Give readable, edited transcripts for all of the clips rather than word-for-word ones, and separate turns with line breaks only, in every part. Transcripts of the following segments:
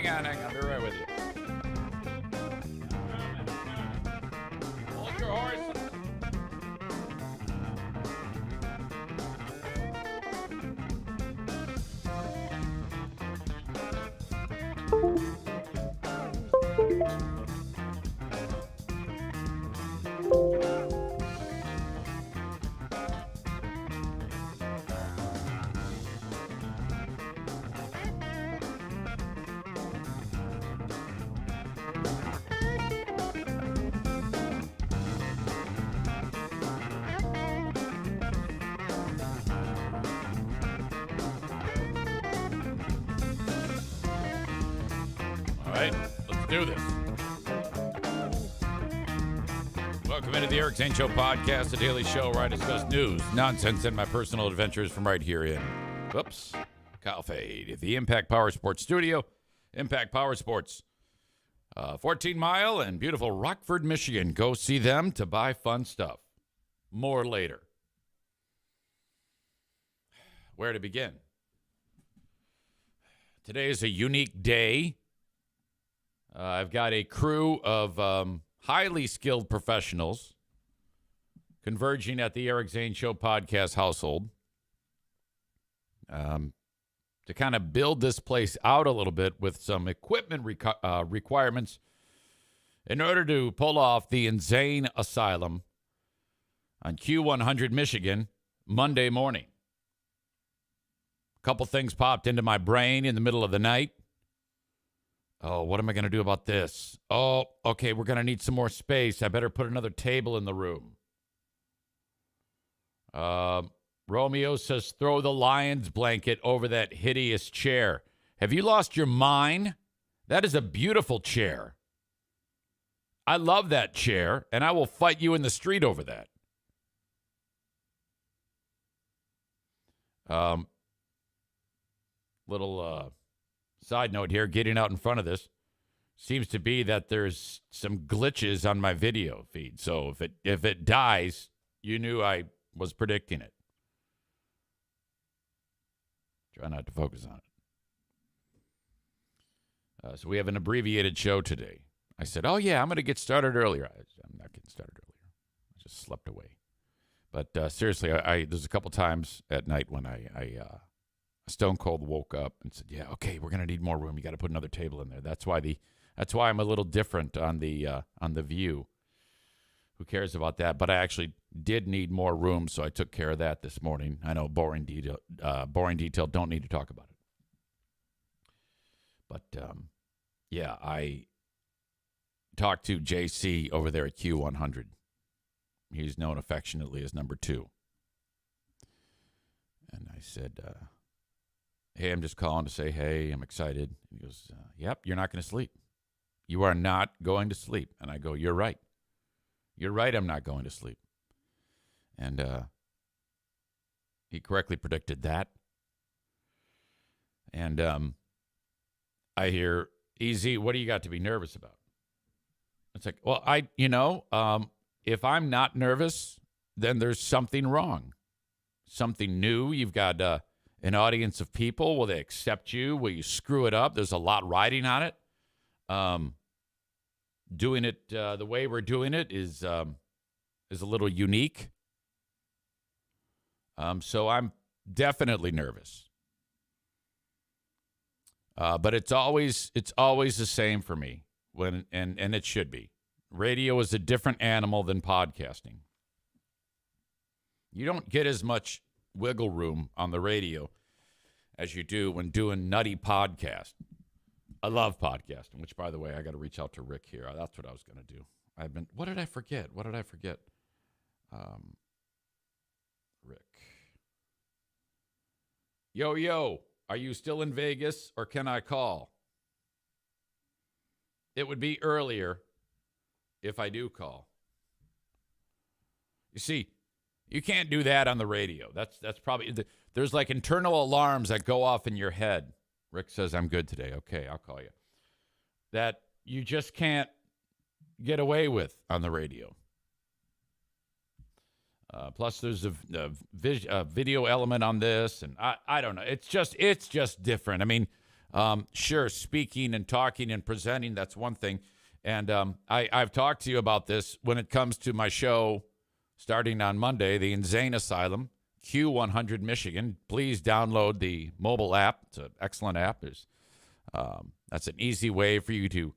Hang on. I'll be right with you. Hold your horse. All right, let's do this. Welcome into the Eric Zane Show podcast, a daily show where I discuss news, nonsense, and my personal adventures from right here in, Kyle Fade, the Impact Power Sports Studio. Impact Power Sports, 14 Mile and beautiful Rockford, Michigan. Go see them to buy fun stuff. More later. Where to begin? Today is a unique day. I've got a crew of highly skilled professionals converging at the Eric Zane Show podcast household to kind of build this place out a little bit with some equipment requirements in order to pull off the Insane Asylum on Q100 Michigan Monday morning. A couple things popped into my brain in the middle of the night. Oh, what am I going to do about this? Oh, okay, we're going to need some more space. I better put another table in the room. Romeo says, throw the Lions blanket over that hideous chair. Have you lost your mind? That is a beautiful chair. I love that chair, and I will fight you in the street over that. Little side note here, getting out in front of this, seems to be that there's some glitches on my video feed. So if it dies, you knew I was predicting it. Try not to focus on it. So we have an abbreviated show today. I said, oh, yeah, I'm going to get started earlier. I'm not getting started earlier. I just slept away. But seriously, there's a couple times at night when I stone cold woke up and said, yeah, okay, we're going to need more room. You got to put another table in there. That's why I'm a little different on the view. Who cares about that? But I actually did need more room, so I took care of that this morning. I know boring detail. Don't need to talk about it. But yeah, I talked to JC over there at Q100. He's known affectionately as number 2. And I said, hey, I'm just calling to say, hey, I'm excited. And he goes, yep, you're not going to sleep. You are not going to sleep. And I go, you're right. You're right, I'm not going to sleep. And he correctly predicted that. And I hear, EZ, what do you got to be nervous about? It's like, well, if I'm not nervous, then there's something wrong. Something new. You've got an audience of people. Will they accept you? Will you screw it up? There's a lot riding on it. Doing it the way we're doing it is a little unique. So I'm definitely nervous. But it's always the same for me and it should be. Radio is a different animal than podcasting. You don't get as much wiggle room on the radio as you do when doing nutty podcast. I love podcasting, which, by the way, I got to reach out to Rick here. That's what I was going to do. What did I forget? Rick. Yo, are you still in Vegas or can I call? It would be earlier if I do call. You see, you can't do that on the radio. That's probably, there's like internal alarms that go off in your head. Rick says, I'm good today. Okay, I'll call you. That you just can't get away with on the radio. Plus, there's a video element on this, and I don't know. It's just different. I mean, Sure, speaking and talking and presenting, that's one thing. And I've talked to you about this when it comes to my show starting on Monday, the Insane Asylum, Q100 Michigan. Please download the mobile app. It's an excellent app. That's an easy way for you to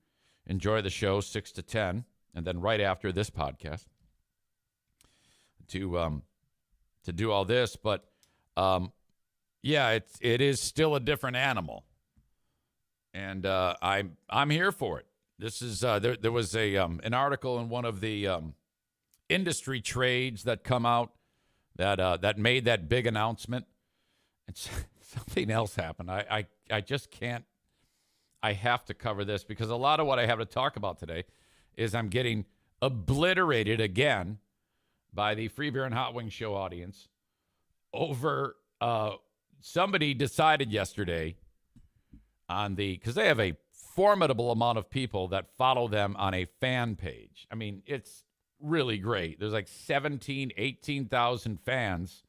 enjoy the show 6 to 10, and then right after this podcast to do all this. But yeah, it is still a different animal, and I'm here for it. This is there was an article in one of the industry trades that come out that made that big announcement, and something else happened. I just can't. I have to cover this because a lot of what I have to talk about today is I'm getting obliterated again by the Free Beer and Hot Wings show audience over somebody decided yesterday because they have a formidable amount of people that follow them on a fan page. I mean, it's really great. There's like 18,000 fans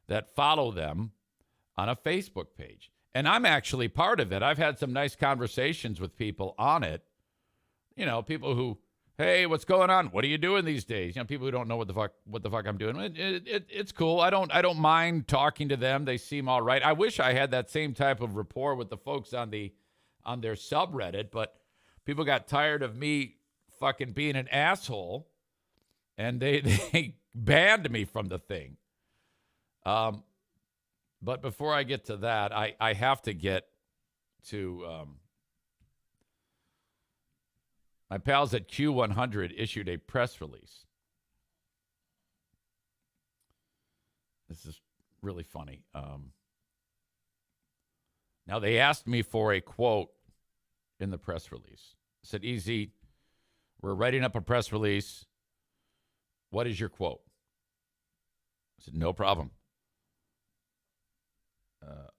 that follow them on a Facebook page. And I'm actually part of it. I've had some nice conversations with people on it. You know, people who, hey, what's going on? What are you doing these days? You know, people who don't know what the fuck I'm doing. It's cool. I don't mind talking to them. They seem all right. I wish I had that same type of rapport with the folks on their subreddit, but people got tired of me fucking being an asshole, and they banned me from the thing. But before I get to that, I have to get to my pals at Q100 issued a press release. This is really funny. Now, they asked me for a quote in the press release. I said, EZ, we're writing up a press release. What is your quote? I said, no problem.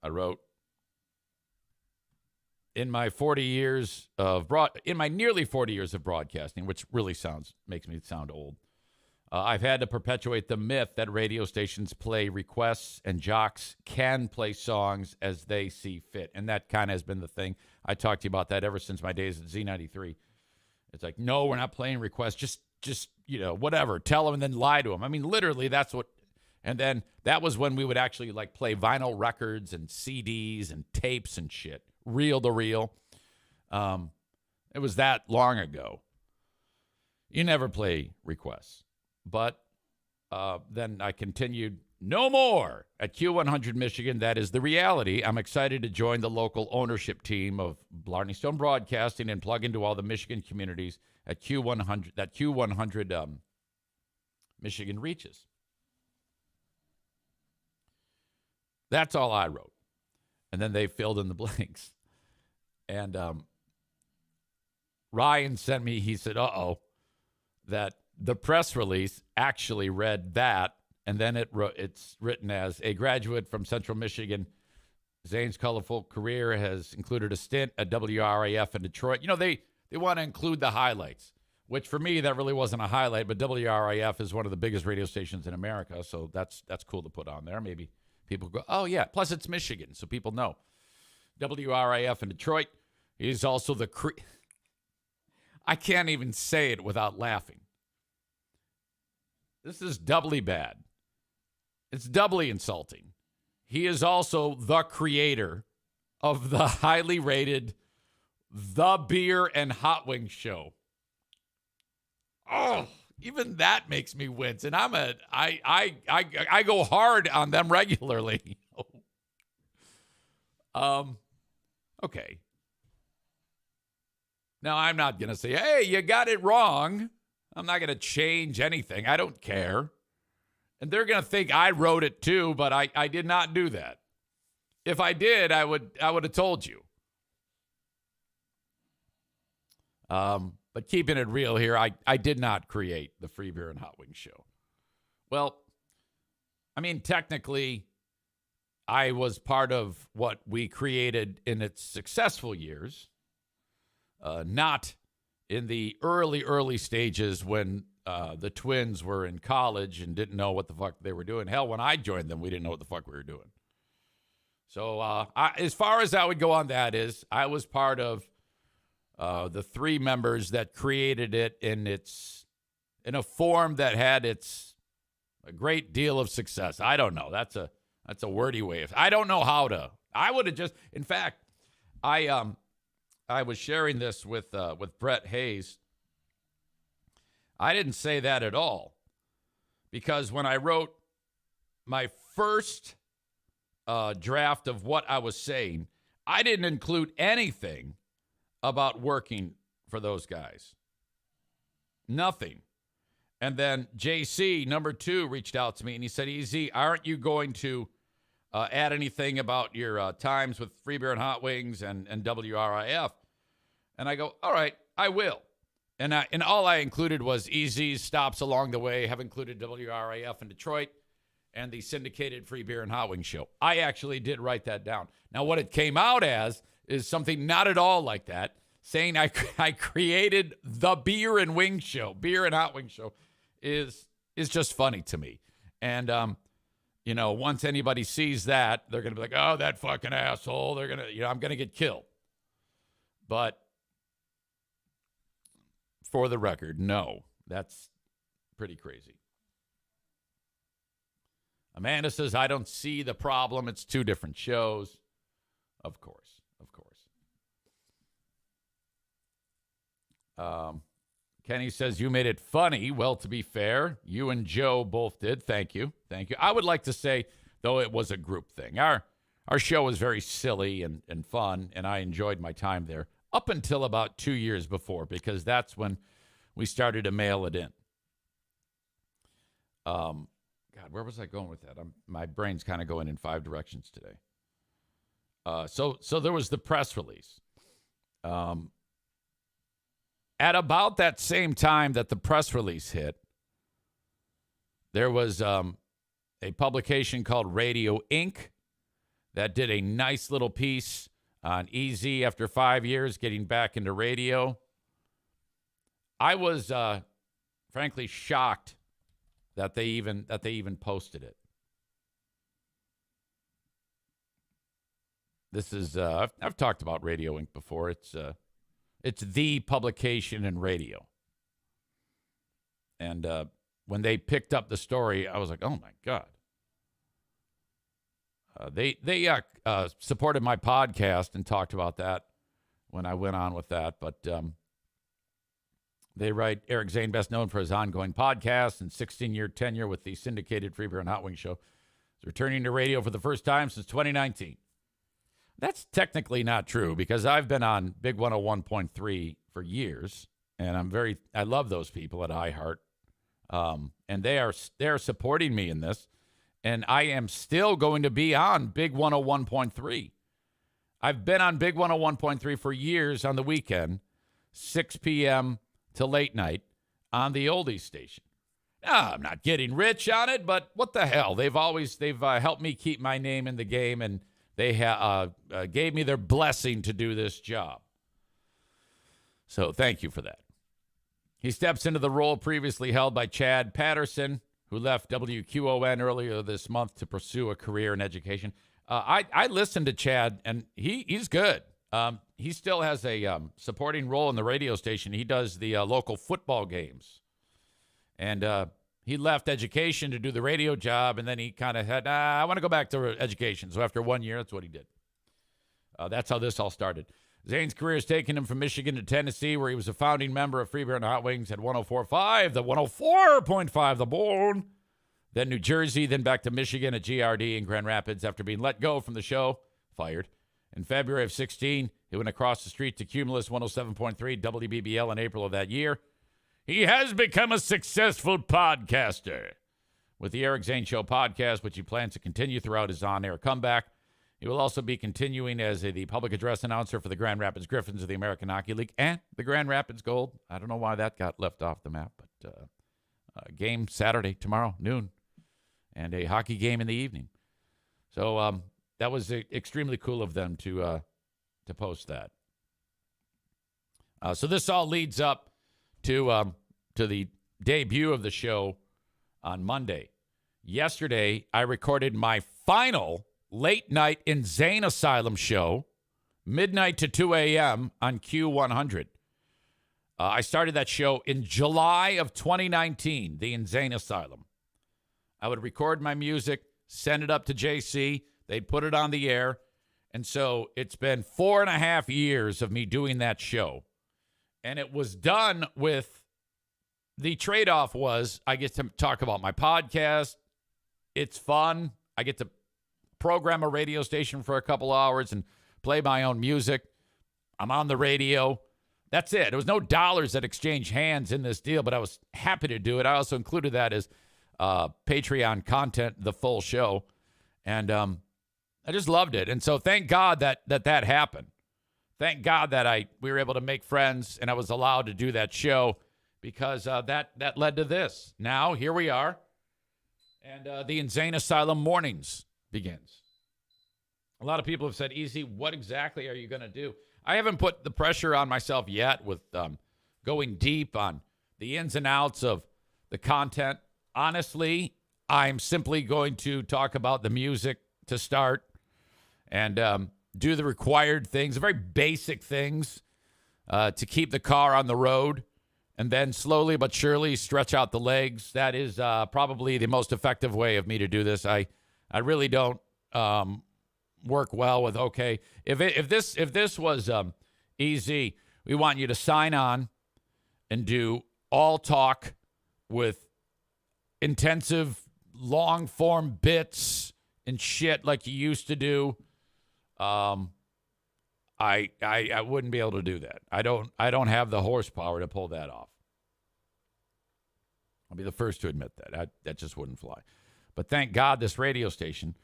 I wrote, in my nearly 40 years of broadcasting, which really makes me sound old, I've had to perpetuate the myth that radio stations play requests and jocks can play songs as they see fit. And that kind of has been the thing. I talked to you about that ever since my days at Z93. It's like, no, we're not playing requests. Just whatever. Tell them and then lie to them. I mean, literally, that's what. And then that was when we would actually like play vinyl records and CDs and tapes and shit, reel to reel. It was that long ago. You never play requests. But then I continued, no more at Q100 Michigan. That is the reality. I'm excited to join the local ownership team of Blarney Stone Broadcasting and plug into all the Michigan communities at Q100, that Q100 Michigan reaches. That's all I wrote. And then they filled in the blanks. And Ryan sent me, he said, that the press release actually read that. And then it's written as a graduate from Central Michigan. Zane's colorful career has included a stint at WRAF in Detroit. You know, they want to include the highlights, which for me, that really wasn't a highlight. But WRAF is one of the biggest radio stations in America. So that's cool to put on there. Maybe people go, oh, yeah. Plus, it's Michigan, so people know. WRAF in Detroit. He's also I can't even say it without laughing. This is doubly bad. It's doubly insulting. He is also the creator of the highly rated The Beer and Hot Wings Show. Oh, even that makes me wince. And I go hard on them regularly. Okay. Now, I'm not going to say, hey, you got it wrong. I'm not going to change anything. I don't care. And they're going to think I wrote it too, but I did not do that. If I did, I would have told you. But keeping it real here, I did not create the Free Beer and Hot Wings Show. Well, I mean, technically, I was part of what we created in its successful years, not in the early stages when the twins were in college and didn't know what the fuck they were doing. Hell, when I joined them, we didn't know what the fuck we were doing. So as far as I would go on that is, I was part of the 3 members that created it in a form that had a great deal of success. I don't know. That's a wordy way of. I don't know how to. I would have just. In fact, I was sharing this with Brett Hayes. I didn't say that at all, because when I wrote my first draft of what I was saying, I didn't include anything about working for those guys. Nothing. And then JC, number 2, reached out to me and he said, EZ, aren't you going to add anything about your times with Free Beer and Hot Wings and WRIF? And I go, all right, I will. And all I included was EZ's stops along the way, have included WRIF in Detroit and the syndicated Free Beer and Hot Wings show. I actually did write that down. Now, what it came out as is something not at all like that, saying I created the Beer and Wings show. Beer and Hot Wings show is just funny to me. And, once anybody sees that, they're going to be like, oh, that fucking asshole. They're going to, I'm going to get killed. But for the record, no, that's pretty crazy. Amanda says, I don't see the problem. It's 2 different shows. Of course. Kenny says, you made it funny. Well, to be fair, you and Joe both did. Thank you. I would like to say, though, it was a group thing. Our show was very silly and fun, and I enjoyed my time there up until about 2 years before, because that's when we started to mail it in. God, where was I going with that? My brain's kind of going in 5 directions today. So there was the press release. At about that same time that the press release hit, there was a publication called Radio Inc. that did a nice little piece on EZ after 5 years getting back into radio. I was frankly shocked that they even posted it. This is I've talked about Radio Inc. before. It's the publication in radio. And when they picked up the story, I was like, oh my God. They supported my podcast and talked about that when I went on with that. But they write, Eric Zane, best known for his ongoing podcast and 16-year tenure with the syndicated Free Beer and Hot Wings show, is returning to radio for the first time since 2019. That's technically not true, because I've been on Big 101.3 for years, and I love those people at iHeart, and they are supporting me in this, and I am still going to be on Big 101.3. I've been on Big 101.3 for years on the weekend, 6 p.m. to late night on the oldies station. I'm not getting rich on it, but what the hell? They've helped me keep my name in the game, and they gave me their blessing to do this job. So thank you for that. He steps into the role previously held by Chad Patterson, who left WQON earlier this month to pursue a career in education. I listened to Chad, and he's good. He still has a supporting role in the radio station. He does the local football games. And he left education to do the radio job, and then he kind of had, I want to go back to education. So after 1 year, that's what he did. That's how this all started. Zane's career has taken him from Michigan to Tennessee, where he was a founding member of Free Beer and Hot Wings at 104.5, the 104.5, the Bone. Then New Jersey, then back to Michigan at GRD in Grand Rapids after being let go from the show, fired. In February of 16, he went across the street to Cumulus 107.3 WBBL in April of that year. He has become a successful podcaster with the Eric Zane Show podcast, which he plans to continue throughout his on-air comeback. He will also be continuing as the public address announcer for the Grand Rapids Griffins of the American Hockey League and the Grand Rapids Gold. I don't know why that got left off the map, but game Saturday, tomorrow, noon, and a hockey game in the evening. So that was extremely cool of them to post that. So this all leads up to the debut of the show on Monday. Yesterday, I recorded my final late night Insane Asylum show, midnight to 2 a.m. on Q100. I started that show in July of 2019, the Insane Asylum. I would record my music, send it up to JC. They'd put it on the air. And so it's been 4.5 years of me doing that show. And it was done with, the trade-off was I get to talk about my podcast. It's fun. I get to program a radio station for a couple hours and play my own music. I'm on the radio. That's it. There was no dollars that exchange hands in this deal, but I was happy to do it. I also included that as Patreon content, the full show. And I just loved it. And so thank God that happened. Thank God that we were able to make friends and I was allowed to do that show because that led to this. Now, here we are. And the Insane Asylum Mornings begins. A lot of people have said, Easy, what exactly are you going to do? I haven't put the pressure on myself yet with going deep on the ins and outs of the content. Honestly, I'm simply going to talk about the music to start and do the required things, the very basic things to keep the car on the road, and then slowly but surely stretch out the legs. That is probably the most effective way of me to do this. I really don't work well with, okay, if this was easy, we want you to sign on and do all talk with intensive long form bits and shit like you used to do. I wouldn't be able to do that. I don't have the horsepower to pull that off. I'll be the first to admit that. That just wouldn't fly. But thank God this radio station.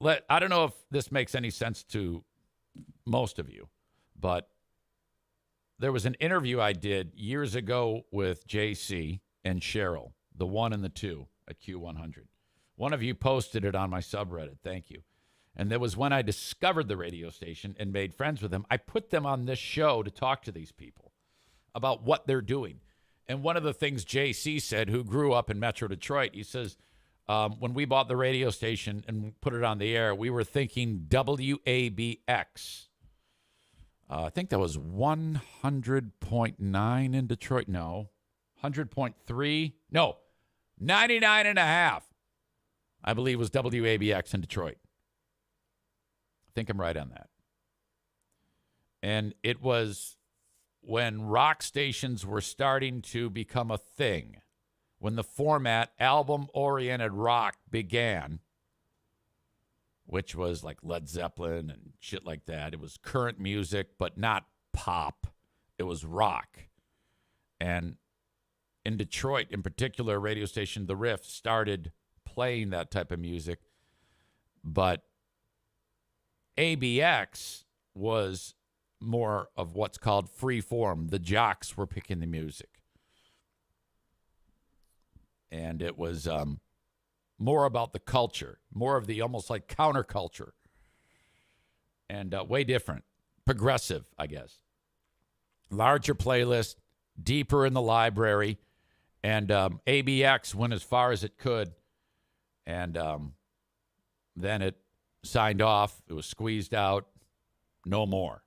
I don't know if this makes any sense to most of you, but there was an interview I did years ago with JC and Cheryl, the 1 and the 2 at Q100. One of you posted it on my subreddit. Thank you. And that was when I discovered the radio station and made friends with them. I put them on this show to talk to these people about what they're doing. And one of the things JC said, who grew up in Metro Detroit, he says, when we bought the radio station and put it on the air, we were thinking WABX. I think that was 100.9 in Detroit. No. 100.3. No. 99.5. I believe was WABX in Detroit. I think I'm right on that. And it was when rock stations were starting to become a thing. When the format album-oriented rock began, which was like Led Zeppelin and shit like that. It was current music, but not pop. It was rock. And in Detroit, in particular, radio station The Riff started playing that type of music. But ABX was more of what's called free form. The jocks were picking the music. And it was more about the culture, more of the almost like counterculture, and way different, progressive, I guess. Larger playlist, deeper in the library, and ABX went as far as it could, and then it signed off. It was squeezed out. No more.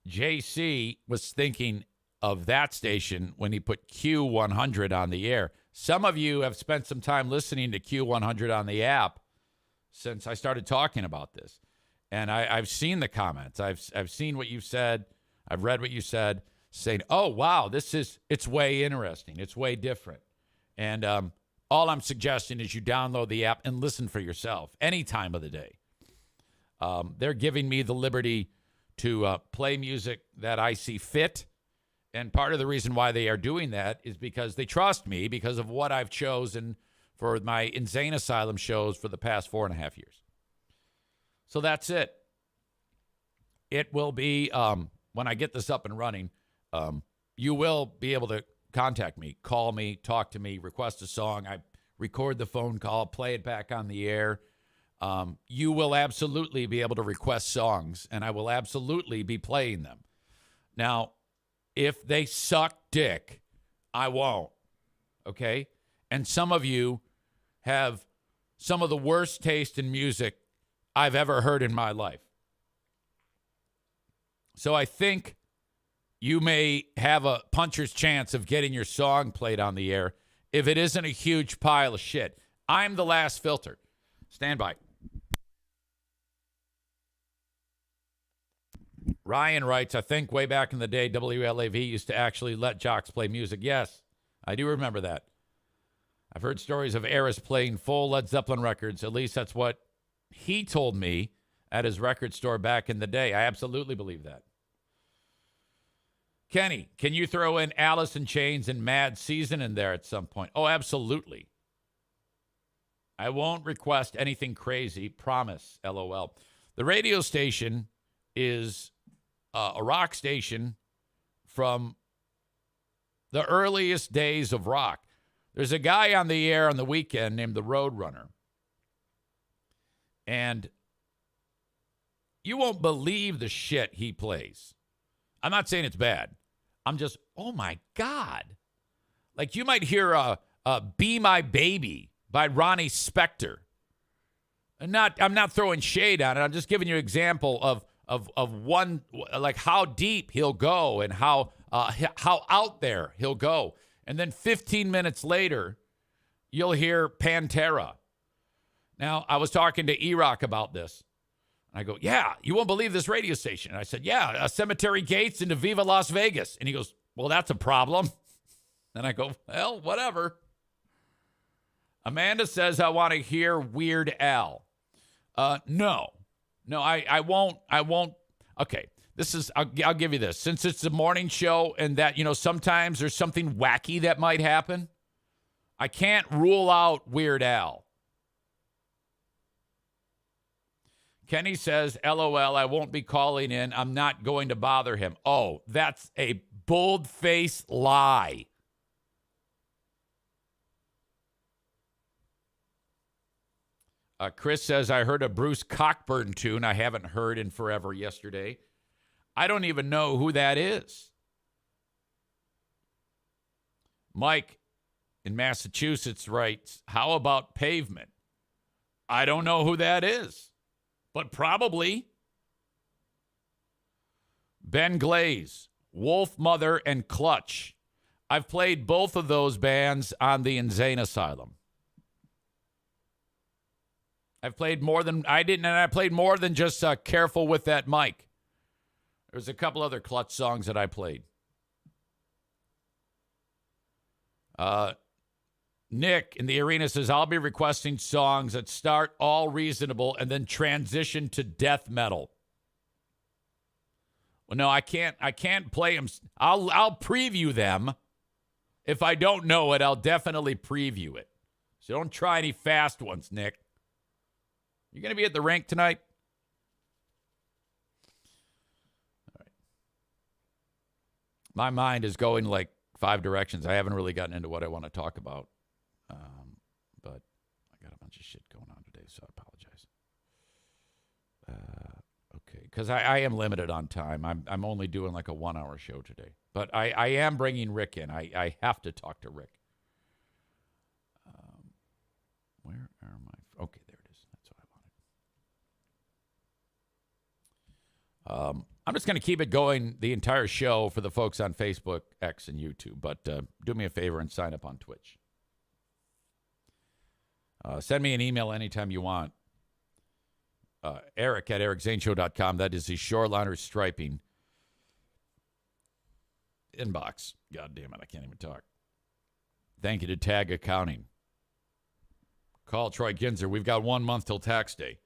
JC was thinking of that station when he put Q100 on the air. Some of you have spent some time listening to Q100 on the app since I started talking about this. And I've seen the comments. I've seen what you've said. I've read what you said, saying, oh, wow, it's way interesting. It's way different. And all I'm suggesting is you download the app and listen for yourself any time of the day. They're giving me the liberty to play music that I see fit. And part of the reason why they are doing that is because they trust me because of what I've chosen for my Insane Asylum shows for the past 4.5 years. So that's it. It will be, when I get this up and running, you will be able to contact me, call me, talk to me, request a song. I record the phone call, play it back on the air. You will absolutely be able to request songs, and I will absolutely be playing them. Now, if they suck dick, I won't, okay? And some of you have some of the worst taste in music I've ever heard in my life. So I think you may have a puncher's chance of getting your song played on the air if it isn't a huge pile of shit. I'm the last filter. Stand by. Ryan writes, I think way back in the day, WLAV used to actually let jocks play music. Yes, I do remember that. I've heard stories of Eras playing full Led Zeppelin records. At least that's what he told me at his record store back in the day. I absolutely believe that. Kenny, can you throw in Alice in Chains and Mad Season in there at some point? Oh, absolutely. I won't request anything crazy. Promise. LOL. The radio station is a rock station from the earliest days of rock. There's a guy on the air on the weekend named the Roadrunner. And you won't believe the shit he plays. I'm not saying it's bad. I'm just, oh my God. Like you might hear Be My Baby by Ronnie Spector. I'm not throwing shade on it. I'm just giving you an example of one, like how deep he'll go and how out there he'll go. And then 15 minutes later, you'll hear Pantera. Now, I was talking to E-Rock about this. And I go, yeah, you won't believe this radio station. And I said, yeah, Cemetery Gates into Viva Las Vegas. And he goes, well, that's a problem. And I go, well, whatever. Amanda says, I want to hear Weird Al. No, I won't. Okay. I'll give you this. Since it's the morning show and that, sometimes there's something wacky that might happen, I can't rule out Weird Al. Kenny says, LOL, I won't be calling in. I'm not going to bother him. Oh, that's a bold-faced lie. Chris says, I heard a Bruce Cockburn tune I haven't heard in forever yesterday. I don't even know who that is. Mike in Massachusetts writes, how about Pavement? I don't know who that is, but probably. Ben Glaze, Wolf Mother, and Clutch. I've played both of those bands on the Insane Asylum. I played more than just Careful with That Mic. There's a couple other Clutch songs that I played. Nick in the arena says, I'll be requesting songs that start all reasonable and then transition to death metal. Well, no, I can't play them. I'll preview them. If I don't know it, I'll definitely preview it. So don't try any fast ones, Nick. You going to be at the rink tonight? All right. My mind is going like 5 directions. I haven't really gotten into what I want to talk about. But I got a bunch of shit going on today, so I apologize. Okay, because I am limited on time. I'm only doing like a 1-hour show today. But I am bringing Rick in. I have to talk to Rick. Where are my... Okay, there it is. That's what I wanted. I'm just going to keep it going the entire show for the folks on Facebook, X, and YouTube. But do me a favor and sign up on Twitch. Send me an email anytime you want. Eric at ericzaneshow.com. That is the Shoreliner Striping inbox. God damn it, I can't even talk. Thank you to Tag Accounting. Call Troy Ginzer. We've got 1 month till tax day.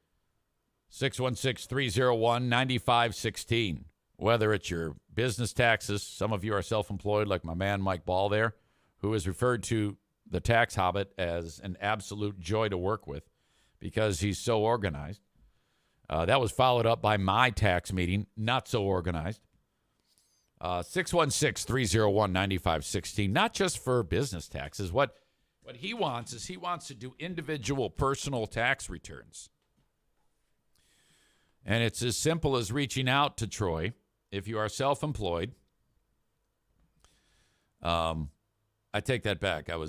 616-301-9516. Whether it's your business taxes, some of you are self-employed like my man Mike Ball there, who is referred to the Tax Hobbit as an absolute joy to work with because he's so organized. That was followed up by my tax meeting, not so organized. 616-301-9516, not just for business taxes. What he wants is he wants to do individual personal tax returns. And it's as simple as reaching out to Troy. If you are self-employed, I take that back. I was